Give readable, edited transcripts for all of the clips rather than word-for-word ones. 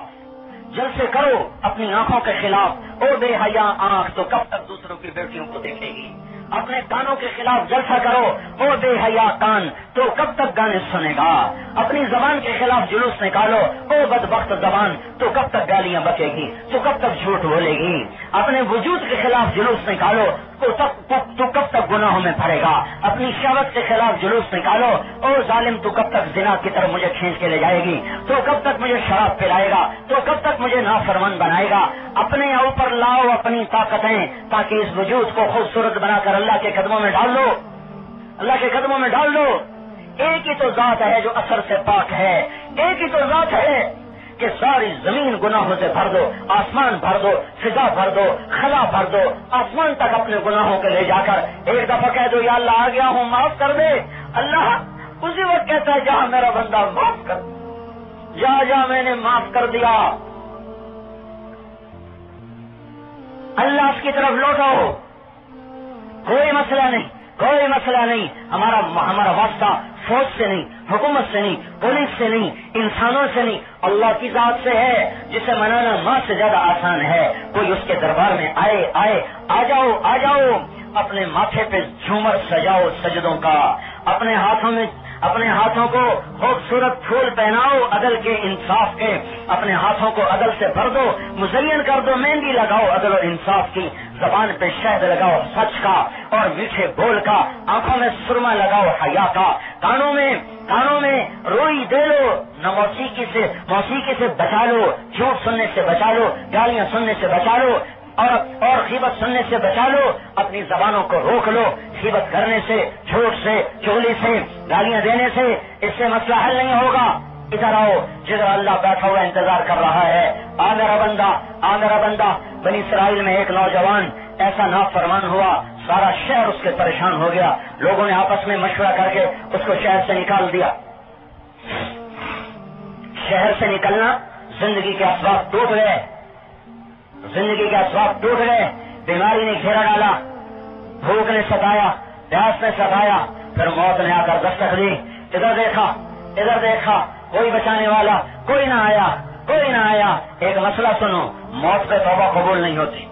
خلاف جلسے کرو اپنی آنکھوں کے خلاف، او بے حیا آنکھ تو کب تک دوسروں کی بیٹیوں کو دیکھے گی؟ اپنے کانوں کے خلاف جلسہ کرو، او بے حیا کان تو کب تک گانے سنے گا؟ اپنی زبان کے خلاف جلوس نکالو، او بدبخت زبان تو کب تک گالیاں بکے گی، تو کب تک جھوٹ بولے گی؟ اپنے وجود کے خلاف جلوس نکالو تو کب تک گناہوں میں پڑے گا؟ اپنی شہوت کے خلاف جلوس نکالو، او ظالم تو کب تک زنا کی طرف مجھے کھینچ کے لے جائے گی، تو کب تک مجھے شراب پلائے گا، تو کب تک مجھے نافرمان بنائے گا؟ اپنے اوپر لاؤ اپنی طاقتیں، تاکہ اس وجود کو خوبصورت بنا کر اللہ کے قدموں میں ڈال دو، اللہ کے قدموں میں ڈال دو۔ ایک ہی تو ذات ہے جو اثر سے پاک ہے، ایک ہی تو ذات ہے کہ ساری زمین گناہوں سے بھر دو، آسمان بھر دو، فضا بھر دو، خلا بھر دو، آسمان تک اپنے گناہوں کے لے جا کر ایک دفعہ کہہ دو یا اللہ آ گیا ہوں معاف کر دے۔ اللہ اسی وقت کہتا ہے جہاں میرا بندہ معاف کر، جہاں میں نے معاف کر دیا اللہ اس کی طرف لوٹو، کوئی مسئلہ نہیں، کوئی مسئلہ نہیں۔ ہمارا واسطہ فوج سے نہیں، حکومت سے نہیں، پولیس سے نہیں، انسانوں سے نہیں، اللہ کی ذات سے ہے جسے منانا ماں سے زیادہ آسان ہے۔ کوئی اس کے دربار میں آئے آ جاؤ اپنے ماتھے پہ جھومر سجاؤ سجدوں کا، اپنے ہاتھوں کو خوبصورت پھول پہناؤ عدل کے، انصاف کے، اپنے ہاتھوں کو عدل سے بھر دو، مزین کر دو، مہندی لگاؤ عدل و انصاف کی، زبان پہ شہد لگاؤ سچ کا اور میٹھے بول کا، آنکھوں میں سرما لگاؤ حیا کا، کانوں میں روئی دے لو، نہ موسیقی سے بچا لو، جھوٹ سننے سے بچا لو، گالیاں سننے سے بچا لو، اور غیبت سننے سے بچا لو، اپنی زبانوں کو روک لو، غیبت کرنے سے، جھوٹ سے، چغلی سے، گالیاں دینے سے اس سے مسئلہ حل نہیں ہوگا۔ ادھر آؤ جدھر اللہ بیٹھا ہوا انتظار کر رہا ہے، آ میرا بندہ۔ بنی اسرائیل میں ایک نوجوان ایسا نافرمان ہوا، سارا شہر اس کے پریشان ہو گیا، لوگوں نے آپس میں مشورہ کر کے اس کو شہر سے نکال دیا۔ شہر سے نکلنا، زندگی کے اسباب ٹوٹ گئے، بیماری نے گھیرا ڈالا، بھوک نے ستایا، پیاس نے ستایا، پھر موت نے آ کر دستک دی۔ ادھر دیکھا کوئی بچانے والا کوئی نہ آیا۔ ایک مسئلہ سنو، موت پہ توبہ قبول نہیں ہوتی،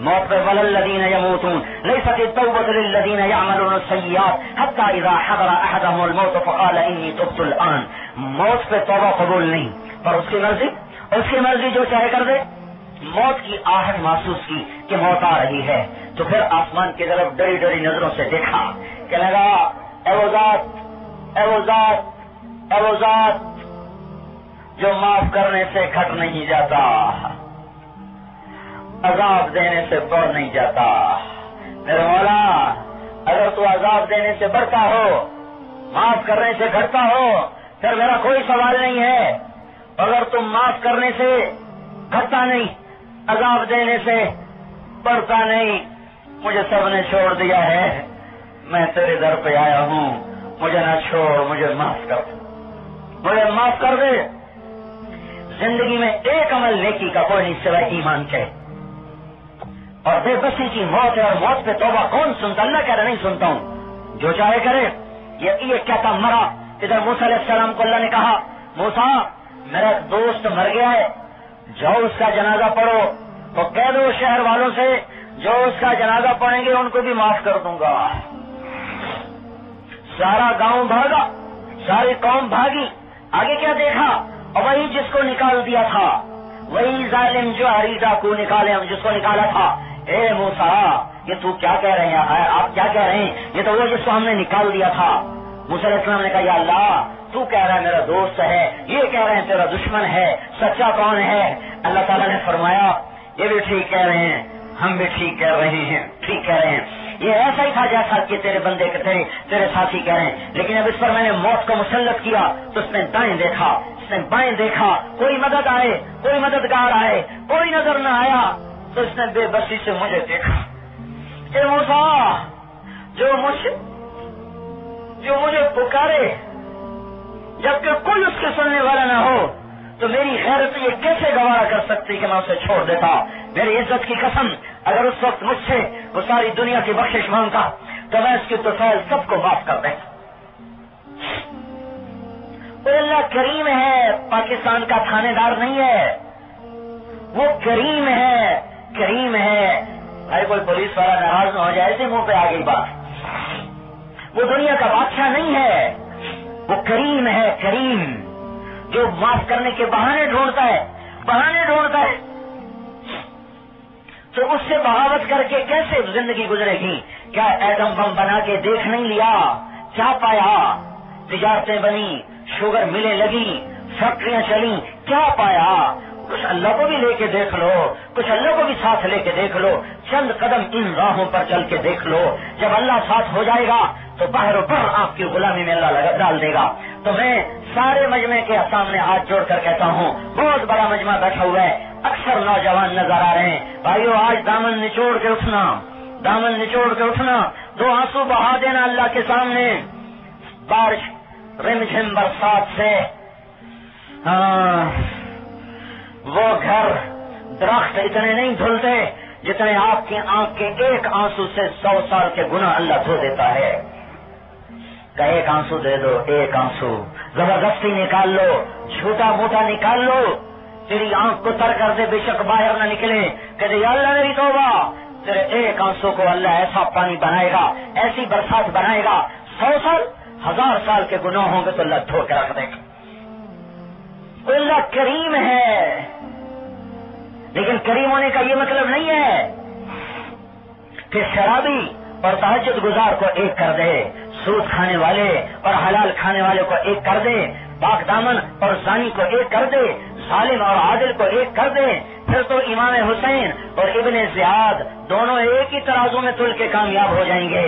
موت پہ وللذین یموتون لیست التوبۃ للذین یعملون السیئات حتی اذا حضر احدهم الموت فقال انی تبت الآن۔ موت پہ توبہ قبول نہیں، پر اس کی مرضی جو چاہے کر دے۔ موت کی آہٹ محسوس کی کہ موت آ رہی ہے، تو پھر آسمان کی طرف ڈری نظروں سے دیکھا کہ لگا اے وہ ذات جو معاف کرنے سے گھٹ نہیں جاتا، عذاب دینے سے بڑھ نہیں جاتا۔ میرے مولا اگر تو عذاب دینے سے بڑھتا ہو، معاف کرنے سے گھٹتا ہو، پھر میرا کوئی سوال نہیں ہے۔ اگر تم معاف کرنے سے گھٹتا نہیں، عذاب دینے سے بڑھتا نہیں، مجھے سب نے چھوڑ دیا ہے، میں تیرے در پہ آیا ہوں، مجھے نہ چھوڑ، مجھے معاف کر دے۔ زندگی میں ایک عمل نیکی کا کوئی نہیں سوائے ایمان کے، اور بے بسی کی موت ہے، اور موت پہ توبہ کون سنتا؟ اللہ کہہ رہا نہیں سنتا ہوں، جو چاہے کرے۔ یہ کہتا مرا، ادھر موسیٰ علیہ السلام کو اللہ نے کہا موسیٰ میرا ایک دوست مر گیا ہے، جاؤ اس کا جنازہ پڑھو، تو کہہ دو شہر والوں سے جو اس کا جنازہ پڑھیں گے ان کو بھی معاف کر دوں گا۔ سارا گاؤں بھاگا، ساری قوم بھاگی، آگے کیا دیکھا؟ اور وہی جس کو نکال دیا تھا، وہی ظالم جو حریضہ کو جس کو نکالا تھا، اے موسیٰ یہ تو کیا کہہ رہے ہیں؟ آپ کیا کہہ رہے ہیں؟ یہ تو وہ جس کو ہم نے نکال دیا تھا۔ موسیٰ علیہ السلام نے کہا یا اللہ تو کہہ رہا ہے میرا دوست ہے، یہ کہہ رہے ہیں تیرا دشمن ہے، سچا کون ہے؟ اللہ تعالیٰ نے فرمایا یہ بھی ٹھیک کہہ رہے ہیں، ہم بھی ٹھیک کہہ رہے ہیں۔ یہ ایسا ہی تھا جیسا کہ تیرے بندے کے تیرے ساتھی کہہ رہے ہیں، لیکن اب اس پر میں نے موت کو مسلط کیا تو اس نے دائیں دیکھا، اس نے بائیں دیکھا، کوئی مدد آئے، کوئی مددگار آئے، کوئی نظر نہ آیا، تو اس نے بے بسی سے مجھے دیکھا۔ اے موسیٰ جو مجھے پکارے جبکہ کوئی اس کے سننے والا نہ ہو، تو میری غیرت یہ کیسے گوارا کر سکتی کہ میں اسے چھوڑ دیتا؟ میری عزت کی قسم اگر اس وقت مجھ سے وہ ساری دنیا کی بخشش مانگتا تو میں اس کی طفیل سب کو معاف کر دیتا۔ وہ اللہ کریم ہے، پاکستان کا تھانے دار نہیں ہے، وہ کریم ہے، کریم ہے۔ اگر کوئی پولیس والا ناراض نہ ہو جائے، ایسے منہ پہ آ گئی بات، وہ دنیا کا بادشاہ نہیں ہے، وہ کریم ہے، کریم، جو معاف کرنے کے بہانے ڈھونڈتا ہے، بہانے ڈھونڈتا ہے۔ تو اس سے بغاوت کر کے کیسے زندگی گزرے گی؟ کیا ایٹم بم بنا کے دیکھ نہیں لیا؟ کیا پایا؟ تجارتیں بنی، شوگر ملیں لگی، فیکٹریاں چلی، کیا پایا؟ کچھ اللہ کو بھی لے کے دیکھ لو، کچھ اللہ کو بھی ساتھ لے کے دیکھ لو، چند قدم ان راہوں پر چل کے دیکھ لو۔ جب اللہ ساتھ ہو جائے گا تو بحر و بر آپ کی غلامی میں اللہ ڈال دے گا۔ تو میں سارے مجمع کے سامنے ہاتھ جوڑ کر کہتا ہوں، بہت بڑا مجمع بیٹھا ہوا ہے، اکثر نوجوان نظر آ رہے ہیں، بھائیو آج دامن نچوڑ کے اٹھنا، دامن نچوڑ کے اٹھنا، دو آنسو بہا دینا اللہ کے سامنے۔ بارش رم جھم برسات سے وہ گھر درخت اتنے نہیں دھلتے جتنے آپ کی آنکھ کے ایک آنسو سے 100 سال کے گناہ اللہ دھو دیتا ہے۔ کہ ایک آنسو دے دو، ایک آنسو زبردستی نکال لو، جھوٹا موٹا نکال لو، تیری آنکھ کو تر کر دے، بے شک باہر نہ نکلے، کہ یا اللہ میری توبہ، تیرے ایک آنسو کو اللہ ایسا پانی بنائے گا، ایسی برسات بنائے گا، 100 سال 1000 سال کے گناہ ہوں گے تو اللہ دھو کے رکھ دے گا۔ اللہ کریم ہے، لیکن کریم ہونے کا یہ مطلب نہیں ہے کہ شرابی اور تہجد گزار کو ایک کر دے، سود کھانے والے اور حلال کھانے والے کو ایک کر دے، پاک دامن اور زانی کو ایک کر دے، ظالم اور عادل کو ایک کر دے۔ پھر تو امام حسین اور ابن زیاد دونوں ایک ہی ترازو میں تل کے کامیاب ہو جائیں گے،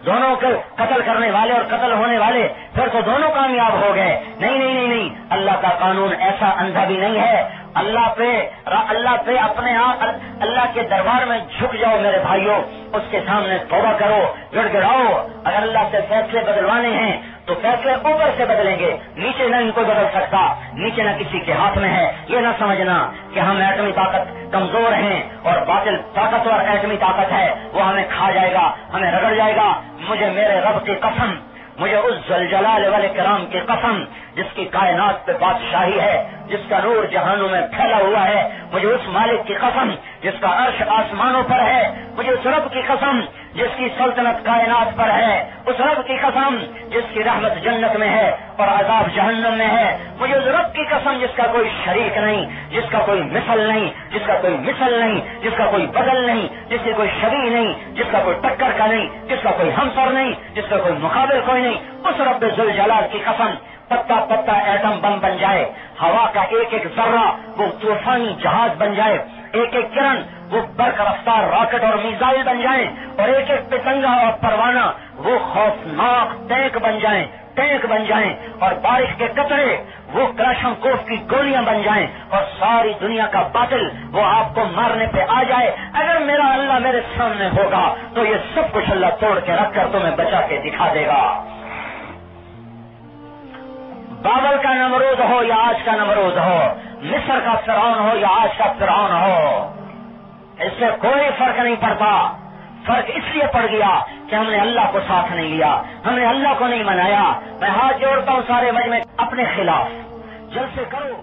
دونوں کو قتل کرنے والے اور قتل ہونے والے، پھر تو دونوں کامیاب ہو گئے۔ نہیں نہیں نہیں نہیں، اللہ کا قانون ایسا اندھا بھی نہیں ہے۔ اللہ پہ اپنے آپ اللہ کے دربار میں جھک جاؤ میرے بھائیوں، اس کے سامنے توبہ کرو، گڑ گڑاؤ۔ اگر اللہ سے فیصلے بدلوانے ہیں تو فیصلے اوپر سے بدلیں گے، نیچے نہ ان کو بدل سکتا، نیچے نہ کسی کے ہاتھ میں ہے۔ یہ نہ سمجھنا کہ ہم ایٹمی طاقت کمزور ہیں اور باطل طاقتور ایٹمی طاقت ہے، وہ ہمیں کھا جائے گا، ہمیں رگڑ جائے گا۔ مجھے میرے رب کی قسم، مجھے اس ذوالجلال والاکرام کی قسم جس کی کائنات پہ بادشاہی ہے، جس کا نور جہانوں میں پھیلا ہوا ہے، مجھے اس مالک کی قسم جس کا عرش آسمانوں پر ہے، مجھے اس رب کی قسم جس کی سلطنت کائنات پر ہے، اس رب کی قسم جس کی رحمت جنت میں ہے اور عذاب جہنم میں ہے، مجھے اس رب کی قسم جس کا کوئی شریک نہیں، جس کا کوئی مثل نہیں، جس کا کوئی مثل نہیں، جس کا کوئی بدل نہیں، جس کی کوئی شبیہ نہیں، جس کا کوئی ٹکر کا نہیں، جس کا کوئی ہمسر نہیں، جس کا کوئی مقابل کوئی نہیں، اس رب ذوالجلال کی قسم پتا پتا ایٹم بم بن جائے، ہوا کا ایک ایک ذرہ وہ طوفانی جہاز بن جائے، ایک ایک کرن وہ برق رفتار راکٹ اور میزائل بن جائیں، اور ایک ایک پتنگا اور پروانہ وہ خوفناک ٹینک بن جائیں، ٹینک بن جائیں، اور بارش کے قطرے وہ کلاشنکوف کی گولیاں بن جائیں، اور ساری دنیا کا باطل وہ آپ کو مارنے پہ آ جائے۔ اگر میرا اللہ میرے سامنے ہوگا تو یہ سب کچھ اللہ توڑ کے رکھ کر تمہیں بچا کے دکھا دے گا۔ بابل کا نمرود ہو یا آج کا نمرود ہو، مصر کا فرعون ہو یا آج کا فرعون ہو، اس سے کوئی فرق نہیں پڑتا۔ فرق اس لیے پڑ گیا کہ ہم نے اللہ کو ساتھ نہیں لیا، ہم نے اللہ کو نہیں منایا۔ میں ہاتھ جوڑتا ہوں سارے مجمع اپنے خلاف، جلسے کرو۔